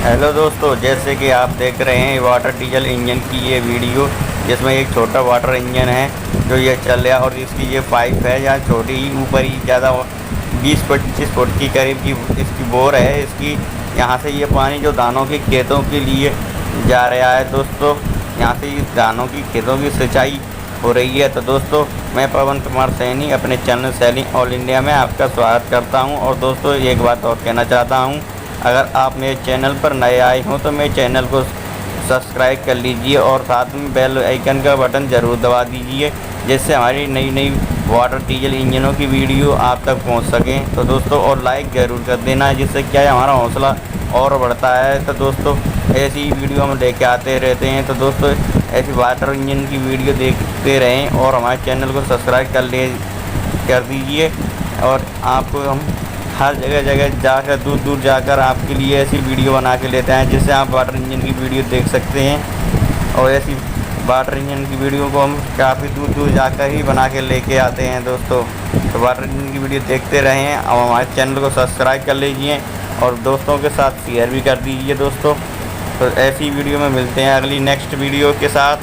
Hello दोस्तों, जैसे कि आप देख रहे हैं वाटर डीजल इंजन की ये वीडियो, जिसमें एक छोटा वाटर इंजन है जो ये चल रहा है और इसकी ये पाइप है यहाँ छोटी ही ऊपर ही ज़्यादा 20-25 फुट की करीब की इसकी बोर है। इसकी यहाँ से ये पानी जो धानों के खेतों के लिए जा रहा है दोस्तों, यहाँ से इस धानों की खेतों की सिंचाई हो रही है। तो दोस्तों, मैं पवन कुमार सैनी अपने चैनल सैनी ऑल इंडिया में आपका स्वागत करता हूँ। और दोस्तों, एक बात और कहना चाहता हूँ, अगर आप मेरे चैनल पर नए आए हों तो मेरे चैनल को सब्सक्राइब कर लीजिए और साथ में बेल आइकन का बटन ज़रूर दबा दीजिए, जिससे हमारी नई नई वाटर डीजल इंजनों की वीडियो आप तक पहुंच सकें। तो दोस्तों, और लाइक ज़रूर कर देना, जिससे क्या है हमारा हौसला और बढ़ता है। तो दोस्तों, ऐसी वीडियो हम लेके आते रहते हैं। तो दोस्तों, ऐसी वाटर इंजन की वीडियो देखते रहें और हमारे चैनल को सब्सक्राइब कर दीजिए। और आपको हम हर जगह जाकर दूर दूर जाकर आपके लिए ऐसी वीडियो बना के लेते हैं, जिससे आप वाटर इंजन की वीडियो देख सकते हैं। और ऐसी वाटर इंजन की वीडियो को हम काफ़ी दूर दूर जाकर ही बना के लेके आते हैं दोस्तों। तो वाटर इंजन की वीडियो देखते रहें और हमारे चैनल को सब्सक्राइब कर लीजिए और दोस्तों के साथ शेयर भी कर दीजिए दोस्तों। तो ऐसी वीडियो में मिलते हैं अगली नेक्स्ट वीडियो के साथ।